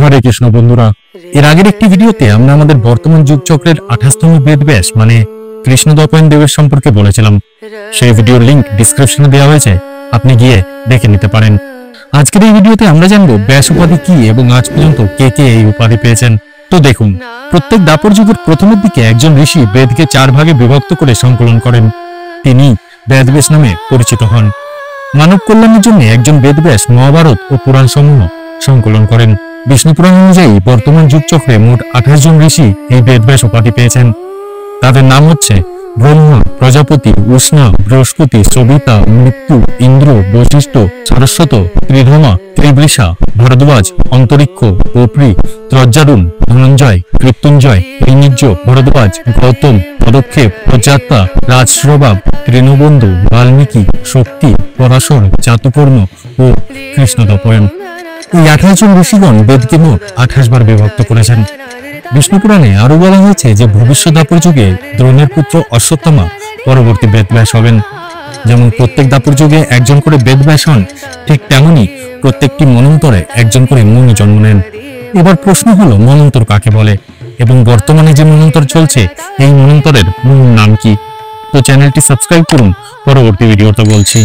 হরে কৃষ্ণ বন্ধুরা, এর আগের একটি ভিডিওতে আমরা আমাদের বর্তমান যুগ চক্রের 28তম বেদব্যাস মানে কৃষ্ণদ্বৈপায়ন দেবের সম্পর্কে বলেছিলাম। সেই ভিডিওর লিংক ডিসক্রিপশনে দেওয়া হয়েছে, আপনি গিয়ে দেখে নিতে পারেন। আজকের এই ভিডিওতে আমরা জানবো ব্যাস উপাধি কি এবং আজ পর্যন্ত কে কে এই উপাধি পেয়েছেন। তো দেখুন, প্রত্যেক দাপর যুগের প্রথমের দিকে একজন ঋষি বেদকে 4 ভাগে বিভক্ত করে সংকলন করেন। তিনি বেদব্যাস নামে পরিচিত হন। মানব কল্যাণের জন্য একজন বেদব্যাস মহাভারত ও পুরাণ সমূহ সংকলন করেন। বিষ্ণু পুরাণ অনুযায়ী বর্তমান যুগ চক্রে মোট 28 জন ঋষি এই বেদব্যাস উপাধি পেয়েছেন। তাদের নাম হচ্ছে ব্রহ্মা, প্রজাপতি, উষ্ণা, বৃহস্পতি, সবিতা, মৃত্যু, ইন্দ্র, বশিষ্ঠ, সারস্বত, ত্রিধমা, ত্রিবৃষা, ভরদ্বাজ, অন্তরিক্ষ, বপ্রি, ত্রজ্জারুণ, ধনঞ্জয়, মৃত্যুঞ্জয়, ঋণিজ্য, ভরদ্বাজ, গৌতম, পদক্ষেপ, প্রজাত্তা, রাজস্বভাব, তৃণবন্ধু, বাল্মীকি, শক্তি, পরাশর, চাতুকর্ণ ও কৃষ্ণদ্বৈপায়ন। এই 28 জন ঋষিগণ বেদকে মোট 28 বার বিভক্ত করেছেন। বিষ্ণু পুরাণে আরো বলা হয়েছে যে ভবিষ্যৎ দাপর যুগে দ্রোণের পুত্র অশ্বত্থামা পরবর্তী বেদব্যাস হবেন। যেমন প্রত্যেক দাপর যুগে একজন করে বেদব্যাস হন, ঠিক তেমনি প্রত্যেকটি মন্বন্তরে একজন করে মুনি জন্ম নেন। এবার প্রশ্ন হলো, মন্বন্তর কাকে বলে এবং বর্তমানে যে মন্বন্তর চলছে এই মন্বন্তরের মূল নাম কি? তো চ্যানেলটি সাবস্ক্রাইব করুন, পরবর্তী ভিডিওতে বলছি।